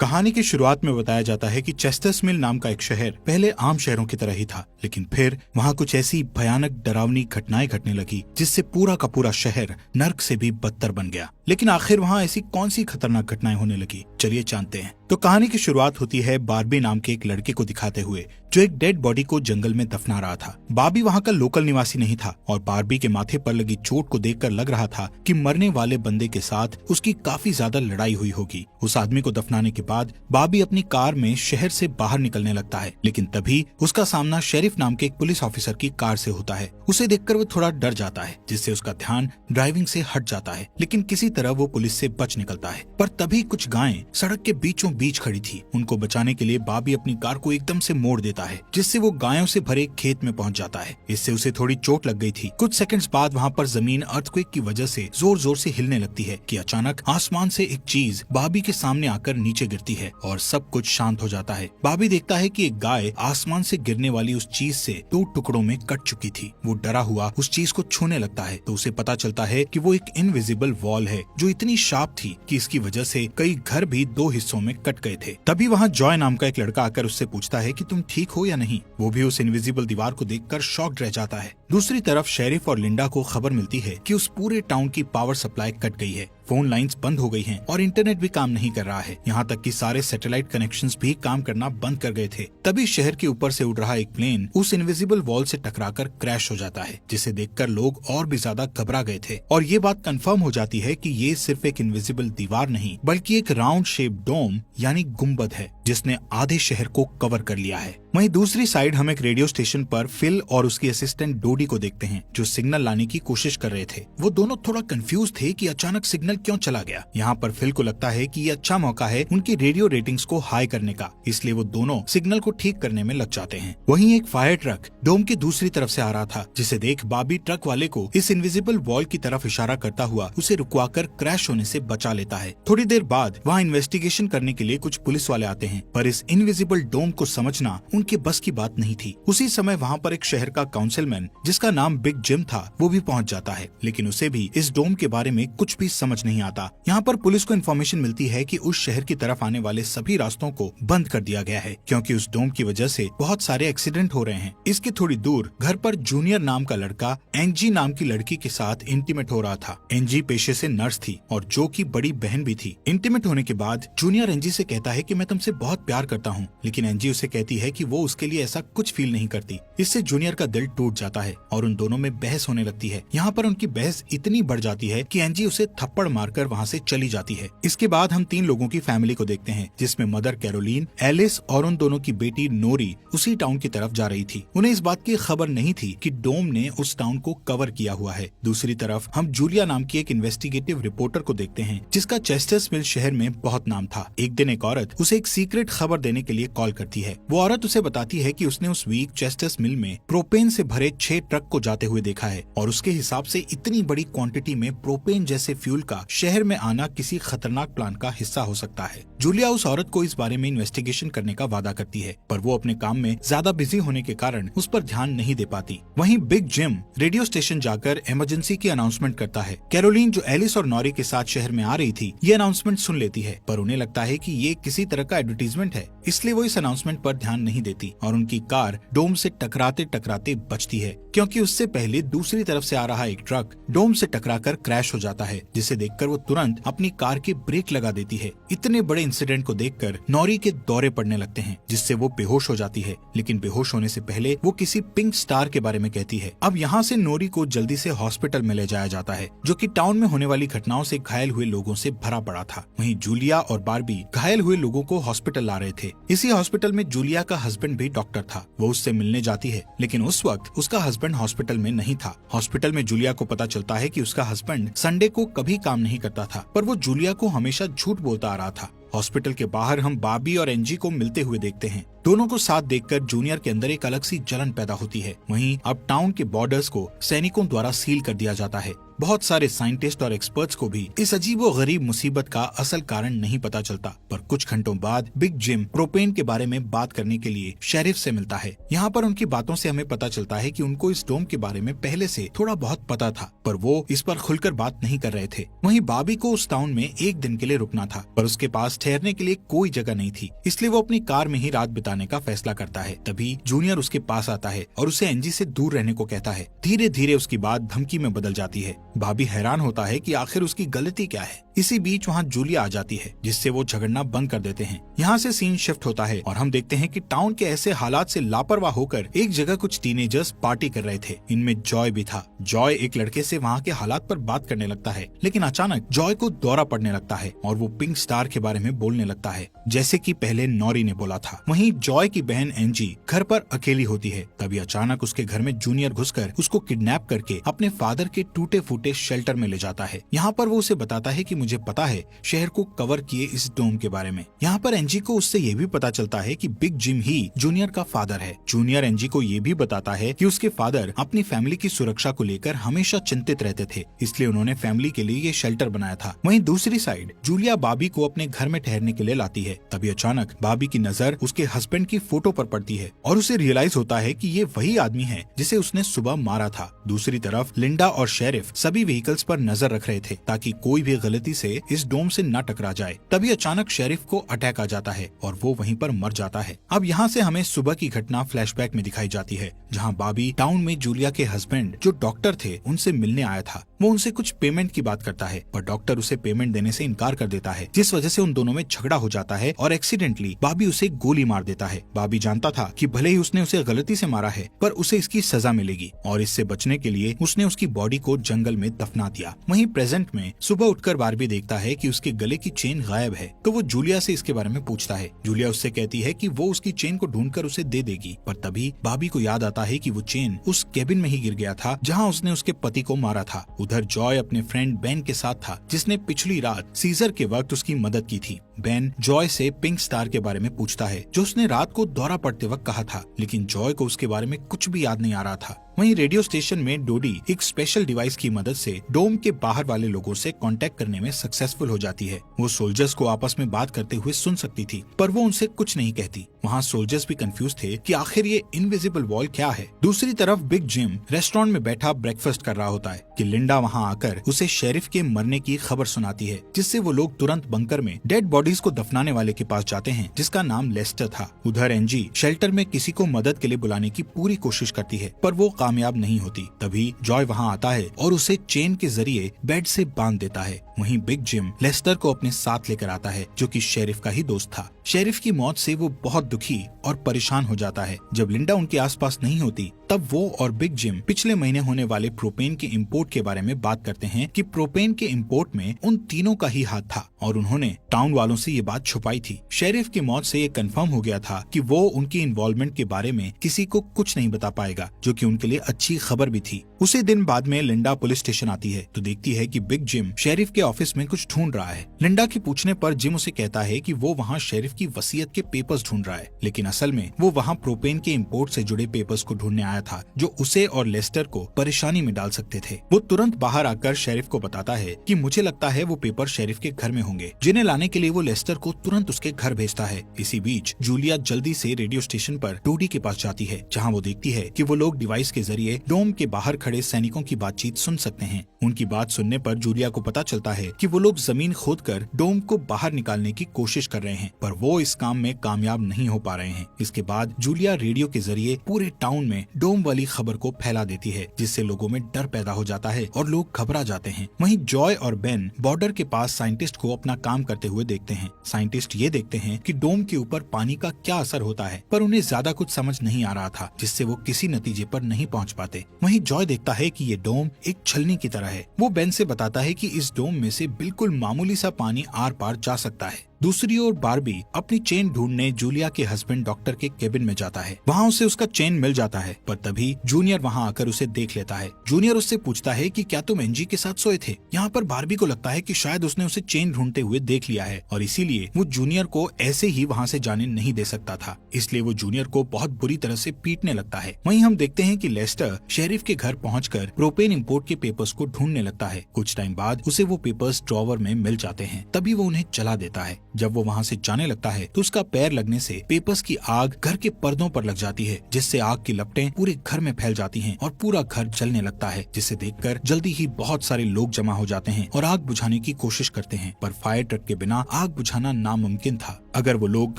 कहानी की शुरुआत में बताया जाता है कि चेस्टर्स मिल नाम का एक शहर पहले आम शहरों की तरह ही था, लेकिन फिर वहाँ कुछ ऐसी भयानक डरावनी घटनाएं घटने लगी जिससे पूरा का पूरा शहर नर्क से भी बदतर बन गया। लेकिन आखिर वहाँ ऐसी कौन सी खतरनाक घटनाएं होने लगी, चलिए जानते हैं। तो कहानी की शुरुआत होती है बार्बी नाम के एक लड़के को दिखाते हुए जो एक डेड बॉडी को जंगल में दफना रहा था। बार्बी वहाँ का लोकल निवासी नहीं था और बार्बी के माथे पर लगी चोट को देखकर लग रहा था कि मरने वाले बंदे के साथ उसकी काफी ज्यादा लड़ाई हुई होगी। उस आदमी को दफनाने के बाद बार्बी अपनी कार में शहर से बाहर निकलने लगता है, लेकिन तभी उसका सामना शेरिफ नाम के एक पुलिस ऑफिसर की कार से होता है। उसे देखकर वो थोड़ा डर जाता है, जिससे उसका ध्यान ड्राइविंग से हट जाता है, लेकिन किसी तरह वो पुलिस से बच निकलता है। पर तभी कुछ गायें सड़क के बीचों बीच खड़ी थी। उनको बचाने के लिए बार्बी अपनी कार को एकदम से मोड़ देता है, जिससे वो गायों से भरे खेत में पहुंच जाता है। इससे उसे थोड़ी चोट लग गई थी। कुछ सेकंड्स बाद वहाँ पर जमीन अर्थक्वेक की वजह से जोर जोर से हिलने लगती है कि अचानक आसमान से एक चीज बार्बी के सामने आकर नीचे गिरती है और सब कुछ शांत हो जाता है। बार्बी देखता है कि एक गाय आसमान से गिरने वाली उस चीज से 2 टुकड़ों में कट चुकी थी। वो डरा हुआ उस चीज को छूने लगता है तो उसे पता चलता है कि वो एक इनविजिबल वॉल है जो इतनी शार्प थी कि इसकी वजह से कई घर भी 2 हिस्सों में कट गए थे। तभी वहाँ जॉय नाम का एक लड़का आकर उससे पूछता है कि तुम ठीक हो या नहीं। वो भी उस इनविजिबल दीवार को देखकर शॉक्ड रह जाता है। दूसरी तरफ शेरिफ और लिंडा को खबर मिलती है कि उस पूरे टाउन की पावर सप्लाई कट गई है, फोन लाइंस बंद हो गई हैं और इंटरनेट भी काम नहीं कर रहा है। यहाँ तक कि सारे सैटेलाइट कनेक्शंस भी काम करना बंद कर गए थे। तभी शहर के ऊपर से उड़ रहा एक प्लेन उस इनविजिबल वॉल से टकराकर क्रैश हो जाता है, जिसे देखकर लोग और भी ज्यादा घबरा गए थे। और ये बात कंफर्म हो जाती है कि ये सिर्फ एक इनविजिबल दीवार नहीं बल्कि एक राउंड शेप डोम यानी गुम्बद है जिसने आधे शहर को कवर कर लिया है। वहीं दूसरी साइड हम एक रेडियो स्टेशन पर फिल और उसकी असिस्टेंट डोडी को देखते हैं जो सिग्नल लाने की कोशिश कर रहे थे। वो दोनों थोड़ा कंफ्यूज थे कि अचानक सिग्नल क्यों चला गया। यहाँ पर फिल को लगता है कि ये अच्छा मौका है उनकी रेडियो रेटिंग्स को हाई करने का, इसलिए वो दोनों सिग्नल को ठीक करने में लग जाते हैं। वहीं एक फायर ट्रक डोम की दूसरी तरफ से आ रहा था, जिसे देख बार्बी ट्रक वाले को इस इनविजिबल वॉल की तरफ इशारा करता हुआ उसे रुकवाकर क्रैश होने से बचा लेता है। थोड़ी देर बाद वहाँ इन्वेस्टिगेशन करने के लिए कुछ पुलिस वाले आते हैं, पर इस इनविजिबल डोम को समझना उनके बस की बात नहीं थी। उसी समय वहाँ पर एक शहर का काउंसिलमैन जिसका नाम बिग जिम था वो भी पहुँच जाता है, लेकिन उसे भी इस डोम के बारे में कुछ भी समझ नहीं आता। यहाँ पर पुलिस को इन्फॉर्मेशन मिलती है कि उस शहर की तरफ आने वाले सभी रास्तों को बंद कर दिया गया है क्योंकि उस डोम की वजह से बहुत सारे एक्सीडेंट हो रहे हैं। इसके थोड़ी दूर घर पर जूनियर नाम का लड़का एंजी नाम की लड़की के साथ इंटीमेट हो रहा था। एंजी पेशे से नर्स थी और जो की बड़ी बहन भी थी। इंटीमेट होने के बाद जूनियर एंजी से कहता है कि मैं तुमसे बहुत प्यार करता हूँ, लेकिन एंजी उसे कहती है कि वो उसके लिए ऐसा कुछ फील नहीं करती। इससे जूनियर का दिल टूट जाता है और उन दोनों में बहस होने लगती है। यहाँ पर उनकी बहस इतनी बढ़ जाती है कि एंजी उसे थप्पड़ मारकर वहाँ से चली जाती है। इसके बाद हम 3 लोगों की फैमिली को देखते हैं, जिसमें मदर कैरोलीन, एलिस और उन दोनों की बेटी नोरी उसी टाउन की तरफ जा रही थी। उन्हें इस बात की खबर नहीं थी कि डोम ने उस टाउन को कवर किया हुआ है। दूसरी तरफ हम जूलिया नाम की एक इन्वेस्टिगेटिव रिपोर्टर को देखते हैं जिसका चेस्टर्स मिल शहर में बहुत नाम था। एक दिन एक औरत उसे एक सीक्रेट खबर देने के लिए कॉल करती है। वो औरत उसे बताती है कि उसने उस वीक चेस्टर्स मिल में प्रोपेन से भरे 6 ट्रक को जाते हुए देखा है और उसके हिसाब से इतनी बड़ी क्वांटिटी में प्रोपेन जैसे फ्यूल का शहर में आना किसी खतरनाक प्लान का हिस्सा हो सकता है। जूलिया उस औरत को इस बारे में इन्वेस्टिगेशन करने का वादा करती है, पर वो अपने काम में ज्यादा बिजी होने के कारण उस पर ध्यान नहीं दे पाती। वहीं बिग जिम रेडियो स्टेशन जाकर इमरजेंसी की अनाउंसमेंट करता है। कैरोलीन जो एलिस और नॉरी के साथ शहर में आ रही थी ये अनाउंसमेंट सुन लेती है, पर उन्हें लगता है कि ये किसी तरह का एडवर्टीजमेंट है, इसलिए वो इस अनाउंसमेंट पर ध्यान नहीं देती और उनकी कार डोम से टकराते टकराते बचती है क्योंकि उससे पहले दूसरी तरफ से आ रहा एक ट्रक डोम से टकराकर क्रैश हो जाता है, जिसे देखकर वो तुरंत अपनी कार की ब्रेक लगा देती है। इतने बड़े इंसिडेंट को देखकर नॉरी के दौरे पड़ने लगते हैं, जिससे वो बेहोश हो जाती है, लेकिन बेहोश होने से पहले वो किसी पिंक स्टार के बारे में कहती है। अब यहाँ से नॉरी को जल्दी से हॉस्पिटल में ले जाया जाता है, जो कि टाउन में होने वाली घटनाओं से घायल हुए लोगों से भरा पड़ा था। वहीं जूलिया और बार्बी घायल हुए लोगों को हॉस्पिटल ला रहे थे। इसी हॉस्पिटल में जूलिया का हस्बैंड भी डॉक्टर था। वो उससे मिलने जाती है, लेकिन उस वक्त उसका हस्बैंड हॉस्पिटल में नहीं था। हॉस्पिटल में जूलिया को पता चलता है कि उसका हस्बैंड संडे को कभी काम नहीं करता था, पर वो जूलिया को हमेशा झूठ बोलता आ रहा था। हॉस्पिटल के बाहर हम बार्बी और एंजी को मिलते हुए देखते हैं। दोनों को साथ देखकर जूनियर के अंदर एक अलग सी जलन पैदा होती है। वहीं अब टाउन के बॉर्डर्स को सैनिकों द्वारा सील कर दिया जाता है। बहुत सारे साइंटिस्ट और एक्सपर्ट्स को भी इस अजीबोगरीब मुसीबत का असल कारण नहीं पता चलता। पर कुछ घंटों बाद बिग जिम प्रोपेन के बारे में बात करने के लिए शेरिफ से मिलता है। यहाँ पर उनकी बातों से हमें पता चलता है कि उनको इस डोम के बारे में पहले से थोड़ा बहुत पता था, पर वो इस पर खुलकर बात नहीं कर रहे थे। वहीं बॉबी को उस टाउन में एक दिन के लिए रुकना था, पर उसके पास ठहरने के लिए कोई जगह नहीं थी, इसलिए वो अपनी कार में ही रात बिताने का फैसला करता है। तभी जूनियर उसके पास आता है और उसे एंजी से दूर रहने को कहता है। धीरे धीरे उसकी बात धमकी में बदल जाती है। बॉबी हैरान होता है कि आखिर उसकी गलती क्या है। इसी बीच वहाँ जूलिया आ जाती है, जिससे वो झगड़ना बंद कर देते हैं। यहाँ से सीन शिफ्ट होता है और हम देखते हैं कि टाउन के ऐसे हालात से लापरवाह होकर एक जगह कुछ टीनेजर्स पार्टी कर रहे थे। इनमें जॉय भी था। जॉय एक लड़के से वहाँ के हालात पर बात करने लगता है, लेकिन अचानक जॉय को दौरा पड़ने लगता है और वो पिंक स्टार के बारे में बोलने लगता है, जैसे कि पहले नॉरी ने बोला था। वहीं जॉय की बहन एंजी घर पर अकेली होती है। तभी अचानक उसके घर में जूनियर घुसकर उसको किडनैप करके अपने फादर के टूटे फूटे शेल्टर में ले जाता है। यहाँ पर वो उसे बताता है कि मुझे पता है शहर को कवर किए इस डोम के बारे में। यहाँ पर एंजी को उससे ये भी पता चलता है कि बिग जिम ही जूनियर का फादर है। जूनियर एंजी को ये भी बताता है कि उसके फादर अपनी फैमिली की सुरक्षा को लेकर हमेशा चिंतित रहते थे, इसलिए उन्होंने फैमिली के लिए ये शेल्टर बनाया था। वहीं दूसरी साइड जूलिया बॉबी को अपने घर में ठहरने के लिए लाती है। तभी अचानक बॉबी की नजर उसके हस्बैंड की फोटो पर पड़ती है और उसे रियलाइज होता है कि ये वही आदमी है जिसे उसने सुबह मारा था। दूसरी तरफ लिंडा और शेरिफ सभी व्हीकल्स पर नजर रख रहे थे ताकि कोई भी गलती से इस डोम से न टकरा जाए। तभी अचानक शेरिफ को अटैक आ जाता है और वो वहीं पर मर जाता है। अब यहाँ से हमें सुबह की घटना फ्लैशबैक में दिखाई जाती है, जहाँ बॉबी टाउन में जूलिया के हस्बैंड जो डॉक्टर थे उनसे मिलने आया था। वो उनसे कुछ पेमेंट की बात करता है, पर डॉक्टर उसे पेमेंट देने से इनकार कर देता है, जिस वजह से उन दोनों में झगड़ा हो जाता है और एक्सीडेंटली बॉबी उसे गोली मार देता है। बॉबी जानता था कि भले ही उसने उसे गलती से मारा है, पर उसे इसकी सजा मिलेगी और इससे बचने के लिए उसने उसकी बॉडी को जंगल में दफना दिया। वहीं प्रेजेंट में सुबह उठकर बार्बी देखता है कि उसके गले की चेन गायब है, तो वो जूलिया से इसके बारे में पूछता है। जूलिया उससे कहती है कि वो उसकी चेन को ढूंढकर उसे दे देगी, पर तभी बॉबी को याद आता है कि वो चेन उस केबिन में ही गिर गया था जहाँ उसने उसके पति को मारा था। उधर जॉय अपने फ्रेंड बेन के साथ था, जिसने पिछली रात सीजर के वक्त उसकी मदद की थी। बेन जॉय से पिंक स्टार के बारे में पूछता है, जो उसने रात को दौरा पड़ते वक्त कहा था, लेकिन जॉय को उसके बारे में कुछ भी याद नहीं आ रहा था। वहीं रेडियो स्टेशन में डोडी एक स्पेशल डिवाइस की मदद से डोम के बाहर वाले लोगों से कांटेक्ट करने में सक्सेसफुल हो जाती है। वो सोल्जर्स को आपस में बात करते हुए सुन सकती थी, पर वो उनसे कुछ नहीं कहती। वहाँ सोल्जर्स भी कंफ्यूज थे कि आखिर ये इनविजिबल वॉल क्या है। दूसरी तरफ बिग जिम रेस्टोरेंट में बैठा ब्रेकफास्ट कर रहा होता है कि लिंडा वहाँ आकर उसे शेरिफ के मरने की खबर सुनाती है, जिससे वो लोग तुरंत बंकर में डेड बॉडीज को दफनाने वाले के पास जाते हैं, जिसका नाम लेस्टर था। उधर एंजी शेल्टर में किसी को मदद के लिए बुलाने की पूरी कोशिश करती है, पर वो कामयाब नहीं होती। तभी जॉय वहाँ आता है और उसे चेन के जरिए बेड से बांध देता है। वहीं बिग जिम लेस्टर को अपने साथ लेकर आता है, जो कि शेरिफ का ही दोस्त था। शेरिफ की मौत से वो बहुत दुखी और परेशान हो जाता है। जब लिंडा उनके आसपास नहीं होती, तब वो और बिग जिम पिछले महीने होने वाले प्रोपेन के इंपोर्ट के बारे में बात करते हैं कि प्रोपेन के इंपोर्ट में उन तीनों का ही हाथ था और उन्होंने टाउन वालों से ये बात छुपाई थी। शेरिफ की मौत से ये कंफर्म हो गया था कि वो उनकी इन्वॉल्वमेंट के बारे में किसी को कुछ नहीं बता पाएगा, जो कि उनके लिए अच्छी खबर भी थी। उसी दिन बाद में लिंडा पुलिस स्टेशन आती है तो देखती है कि बिग जिम शेरिफ के ऑफिस में कुछ ढूंढ रहा है। लिंडा के पूछने पर जिम उसे कहता है कि वो वहाँ शेरिफ की वसीयत के पेपर्स ढूंढ रहा है, लेकिन असल में वो वहाँ प्रोपेन के इंपोर्ट से जुड़े पेपर्स को ढूंढने आया था, जो उसे और लेस्टर को परेशानी में डाल सकते थे। वो तुरंत बाहर आकर शेरिफ को बताता है कि मुझे लगता है वो पेपर शेरिफ के घर में होंगे, जिन्हें लाने के लिए वो लेस्टर को तुरंत उसके घर भेजता है। इसी बीच जूलिया जल्दी से रेडियो स्टेशन पर डोडी के पास जाती है, जहाँ वो देखती है कि वो लोग डिवाइस के जरिए डोम के बाहर खड़े सैनिकों की बातचीत सुन सकते हैं। उनकी बात सुनने पर जूलिया को पता चलता है कि वो लोग जमीन खोदकर डोम को बाहर निकालने की कोशिश कर रहे हैं, पर वो इस काम में कामयाब नहीं हो पा रहे हैं। इसके बाद जूलिया रेडियो के जरिए पूरे टाउन में डोम वाली खबर को फैला देती है, जिससे लोगों में डर पैदा हो जाता है और लोग घबरा जाते हैं। वहीं जॉय और बेन बॉर्डर के पास साइंटिस्ट को अपना काम करते हुए देखते हैं। साइंटिस्ट ये देखते हैं कि डोम के ऊपर पानी का क्या असर होता है, पर उन्हें ज्यादा कुछ समझ नहीं आ रहा था, जिससे वो किसी नतीजे पर नहीं पहुंच पाते। वहीं जॉय देखता है कि ये डोम एक छलनी की तरह है। वो बेन से बताता है कि इस डोम में से बिल्कुल मामूली सा पानी आर पार जा सकता है। दूसरी ओर बार्बी अपनी चेन ढूंढने जूलिया के हस्बैंड डॉक्टर के केबिन में जाता है। वहाँ उसे उसका चेन मिल जाता है, पर तभी जूनियर वहाँ आकर उसे देख लेता है। जूनियर उससे पूछता है कि क्या तुम एंजी के साथ सोए थे। यहाँ पर बार्बी को लगता है कि शायद उसने उसे चेन ढूंढते हुए देख लिया है और इसीलिए वो जूनियर को ऐसे ही वहाँ से जाने नहीं दे सकता था, इसलिए वो जूनियर को बहुत बुरी तरह से पीटने लगता है। वहीं हम देखते हैं कि लेस्टर शेरिफ के घर पहुंचकर प्रोपेन इंपोर्ट के पेपर्स को ढूंढने लगता है। कुछ टाइम बाद उसे वो पेपर्स ड्रॉवर में मिल जाते हैं, तभी वो उन्हें जला देता है। जब वो वहाँ से जाने लगता है तो उसका पैर लगने से पेपर्स की आग घर के पर्दों पर लग जाती है, जिससे आग की लपटें पूरे घर में फैल जाती हैं और पूरा घर जलने लगता है, जिसे देखकर जल्दी ही बहुत सारे लोग जमा हो जाते हैं और आग बुझाने की कोशिश करते हैं, पर फायर ट्रक के बिना आग बुझाना नामुमकिन था। अगर वो लोग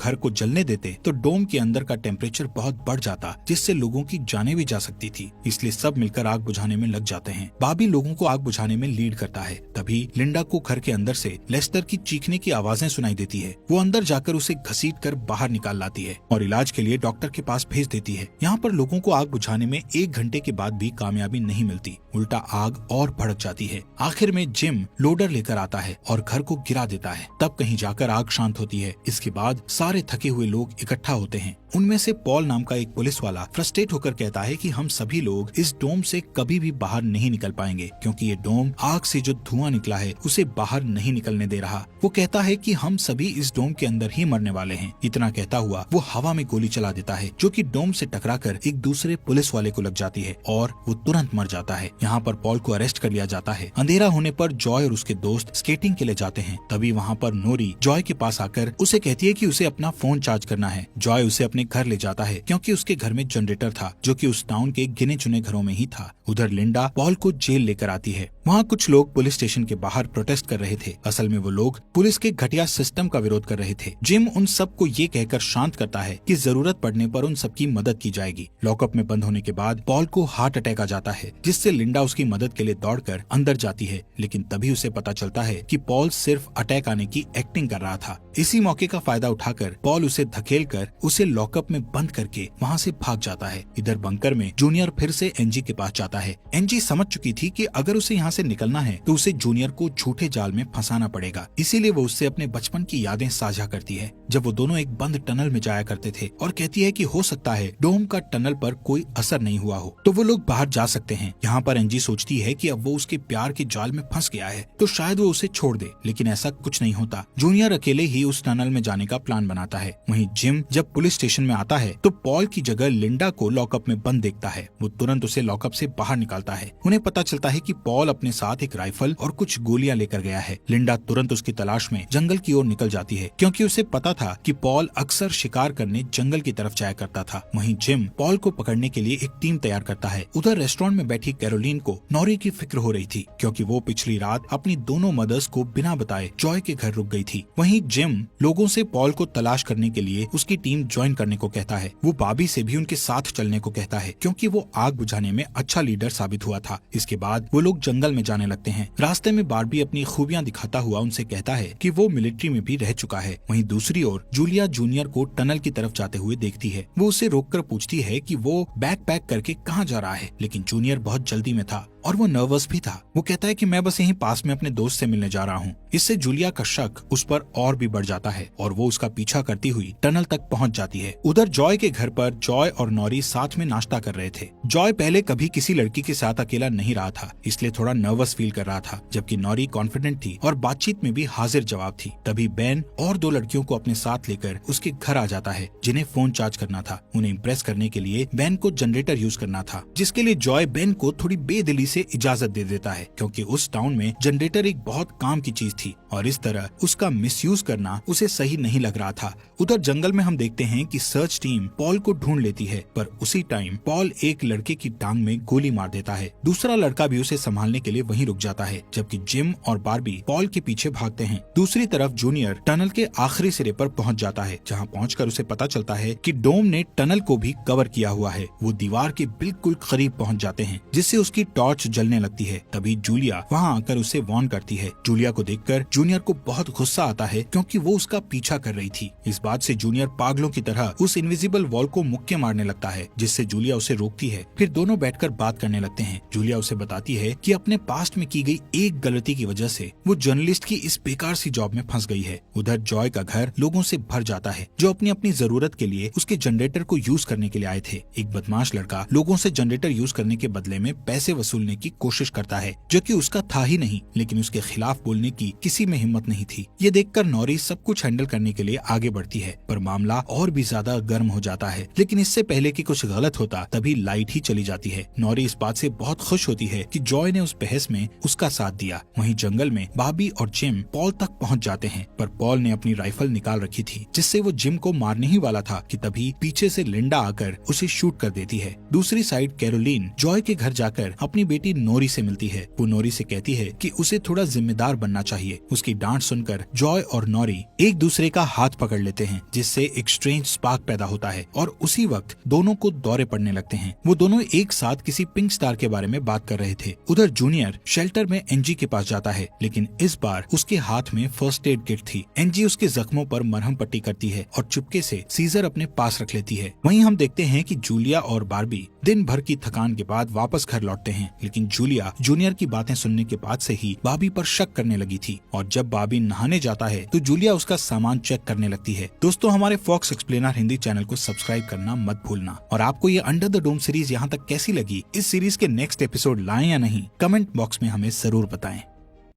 घर को जलने देते तो डोम के अंदर का टेम्परेचर बहुत बढ़ जाता, जिससे लोगों की जानें भी जा सकती थी, इसलिए सब मिलकर आग बुझाने में लग जाते हैं। बाबी लोगों को आग बुझाने में लीड करता है। तभी लिंडा को घर के अंदर से लेस्टर की चीखने की आवाजें सुनाई देती है। वो अंदर जाकर उसे घसीटकर बाहर निकाल लाती है और इलाज के लिए डॉक्टर के पास भेज देती है। यहाँ पर लोगों को आग बुझाने में 1 घंटे के बाद भी कामयाबी नहीं मिलती, उल्टा आग और भड़क जाती है। आखिर में जिम लोडर लेकर आता है और घर को गिरा देता है। तब कहीं जाकर आग शांत होती है। इसके बाद सारे थके हुए लोग इकट्ठा होते हैं। उनमें से पॉल नाम का एक पुलिस वाला फ्रस्ट्रेट होकर कहता है कि हम सभी लोग इस डोम से कभी भी बाहर नहीं निकल पाएंगे, क्योंकि ये डोम आग से जो धुआं निकला है उसे बाहर नहीं निकलने दे रहा। वो कहता है कि हम सभी इस डोम के अंदर ही मरने वाले हैं। इतना कहता हुआ वो हवा में गोली चला देता है, जो कि डोम से टकराकर एक दूसरे पुलिस वाले को लग जाती है और वो तुरंत मर जाता है। यहाँ पर पॉल को अरेस्ट कर लिया जाता है। अंधेरा होने पर जॉय और उसके दोस्त स्केटिंग के लिए जाते हैं। तभी वहाँ पर नोरी जॉय के पास आकर उसे कहती है कि उसे अपना फोन चार्ज करना है। जॉय उसे अपने घर ले जाता है, क्योंकि उसके घर में जनरेटर था, जो कि उस टाउन के गिने चुने घरों में ही था। उधर लिंडा पॉल को जेल लेकर आती है। वहाँ कुछ लोग पुलिस स्टेशन के बाहर प्रोटेस्ट कर रहे थे। असल में वो लोग पुलिस के घटिया सिस्टम का विरोध कर रहे थे। जिम उन सबको ये कहकर शांत करता है कि जरूरत पड़ने पर उन सबकी मदद की जाएगी। लॉकअप में बंद होने के बाद पॉल को हार्ट अटैक आ जाता है, जिससे लिंडा उसकी मदद के लिए दौड़कर अंदर जाती है, लेकिन तभी उसे पता चलता है कि पॉल सिर्फ अटैक आने की एक्टिंग कर रहा था। इसी मौके का फायदा उठाकर पॉल उसे धकेलकर उसे लॉकअप में बंद करके वहाँ से भाग जाता है। इधर बंकर में जूनियर फिर से एनजी के पास जाता है। एनजी समझ चुकी थी कि अगर उसे यहाँ से निकलना है तो उसे जूनियर को झूठे जाल में फंसाना पड़ेगा, इसीलिए वो उससे अपने बचपन की यादें साझा करती है, जब वो दोनों एक बंद टनल में जाया करते थे, और कहती है कि हो सकता है डोम का टनल पर कोई असर नहीं हुआ हो तो वो लोग बाहर जा सकते हैं। यहाँ पर एनजी सोचती है कि अब वो उसके प्यार के जाल में फंस गया है तो शायद वो उसे छोड़ दे, लेकिन ऐसा कुछ नहीं होता। जूनियर अकेले ही उस टनल में जाने का प्लान बनाता है। वहीं जिम जब पुलिस स्टेशन में आता है तो पॉल की जगह लिंडा को लॉकअप में बंद देखता है। वो तुरंत उसे लॉकअप से बाहर निकालता है। उन्हें पता चलता है कि पॉल अपने साथ एक राइफल और कुछ गोलियां लेकर गया है। लिंडा तुरंत उसकी तलाश में जंगल की ओर निकल जाती है, क्योंकि उसे पता था कि पॉल अक्सर शिकार करने जंगल की तरफ जाया करता था। वहीं जिम पॉल को पकड़ने के लिए एक टीम तैयार करता है। उधर रेस्टोरेंट में बैठी कैरोलीन को नॉरी की फिक्र हो रही थी, क्योंकि वो पिछली रात अपनी दोनों मदर्स को बिना बताए जॉय के घर रुक गई थी। वहीं जिम लोगों से पॉल को तलाश करने के लिए उसकी टीम ज्वाइन करने को कहता है। वो बाबी से भी उनके साथ चलने को कहता है, क्योंकि वो आग बुझाने में अच्छा लीडर साबित हुआ था। इसके बाद वो लोग जंगल में जाने लगते हैं। रास्ते में बार्बी अपनी खूबियां दिखाता हुआ उनसे कहता है कि वो मिलिट्री में भी रह चुका है। वहीं दूसरी ओर जूलिया जूनियर को टनल की तरफ जाते हुए देखती है। वो उसे रोककर पूछती है कि वो बैग पैक करके कहाँ जा रहा है, लेकिन जूनियर बहुत जल्दी में था और वो नर्वस भी था। वो कहता है कि मैं बस यहीं पास में अपने दोस्त से मिलने जा रहा हूँ। इससे जूलिया का शक उस पर और भी बढ़ जाता है और वो उसका पीछा करती हुई टनल तक पहुँच जाती है। उधर जॉय के घर पर जॉय और नॉरी साथ में नाश्ता कर रहे थे। जॉय पहले कभी किसी लड़की के साथ अकेला नहीं रहा था, इसलिए थोड़ा नर्वस फील कर रहा था, जबकि नॉरी कॉन्फिडेंट थी और बातचीत में भी हाजिर जवाब थी। तभी बेन और 2 लड़कियों को अपने साथ लेकर उसके घर आ जाता है, जिन्हें फोन चार्ज करना था। उन्हें इम्प्रेस करने के लिए बेन को जनरेटर यूज करना था, जिसके लिए जॉय बेन को थोड़ी बेदिली से इजाजत दे देता है, क्योंकि उस टाउन में जनरेटर एक बहुत काम की चीज थी और इस तरह उसका मिसयूज करना उसे सही नहीं लग रहा था। उधर जंगल में हम देखते हैं कि सर्च टीम पॉल को ढूंढ लेती है, पर उसी टाइम पॉल एक लड़के की टांग में गोली मार देता है। दूसरा लड़का भी उसे संभालने के लिए वहीं रुक जाता है, जबकि जिम और बार्बी पॉल के पीछे भागते हैं। दूसरी तरफ जूनियर टनल के आखिरी सिरे पर पहुंच जाता है, जहां पहुंचकर उसे पता चलता है कि डोम ने टनल को भी कवर किया हुआ है। वो दीवार के बिल्कुल करीब पहुंच जाते हैं, जिससे उसकी टॉर्च टॉर्च जलने लगती है। तभी जूलिया वहाँ आकर उसे वार्न करती है। जूलिया को देखकर जूनियर को बहुत गुस्सा आता है क्योंकि वो उसका पीछा कर रही थी। इस बात से जूनियर पागलों की तरह उस इनविजिबल वॉल को मुक्के मारने लगता है, जिससे जूलिया उसे रोकती है। फिर दोनों बैठकर बात करने लगते हैं। जूलिया उसे बताती है कि अपने पास्ट में की गई एक गलती की वजह से वो जर्नलिस्ट की इस बेकार सी जॉब में फंस गई है। उधर जॉय का घर लोगों से भर जाता है जो अपनी अपनी जरूरत के लिए उसके जनरेटर को यूज करने के लिए आए थे। एक बदमाश लड़का लोगों से जनरेटर यूज करने के बदले में पैसे वसूलने की कोशिश करता है, जो कि उसका था ही नहीं, लेकिन उसके खिलाफ बोलने की किसी में हिम्मत नहीं थी। ये देखकर नॉरी सब कुछ हैंडल करने के लिए आगे बढ़ती है, पर मामला और भी ज्यादा गर्म हो जाता है। लेकिन इससे पहले कि कुछ गलत होता तभी लाइट ही चली जाती है। नॉरी इस बात से बहुत खुश होती है कि जॉय ने उस बहस में उसका साथ दिया। वहीं जंगल में बॉबी और जिम पॉल तक पहुंच जाते हैं, पर पॉल ने अपनी राइफल निकाल रखी थी जिससे वो जिम को मारने ही वाला था कि तभी पीछे से लिंडा आकर उसे शूट कर देती है। दूसरी साइड कैरोलीन जॉय के घर जाकर अपनी बेटी नोरी से मिलती है। वो नोरी से कहती है कि उसे थोड़ा जिम्मेदार बनना चाहिए। उसकी डांट सुनकर जॉय और नोरी एक दूसरे का हाथ पकड़ लेते हैं, जिससे एक स्ट्रेंज स्पार्क पैदा होता है और उसी वक्त दोनों को दौरे पड़ने लगते हैं। वो दोनों एक साथ किसी पिंक स्टार के बारे में बात कर रहे थे। उधर जूनियर शेल्टर में एनजी के पास जाता है, लेकिन इस बार उसके हाथ में फर्स्ट एड किट थी। एनजी उसके जख्मों पर मरहम पट्टी करती है और चुपके से सीजर अपने पास रख लेती है। वहीं हम देखते हैं कि जूलिया और बार्बी दिन भर की थकान के बाद वापस घर लौटते हैं, लेकिन जूलिया जूनियर की बातें सुनने के बाद से ही बार्बी पर शक करने लगी थी और जब बार्बी नहाने जाता है तो जूलिया उसका सामान चेक करने लगती है। दोस्तों, हमारे फॉक्स एक्सप्लेनर हिंदी चैनल को सब्सक्राइब करना मत भूलना। और आपको ये अंडर द डोम सीरीज यहाँ तक कैसी लगी, इस सीरीज के नेक्स्ट एपिसोड लाएं या नहीं, कमेंट बॉक्स में हमें जरूर बताएं।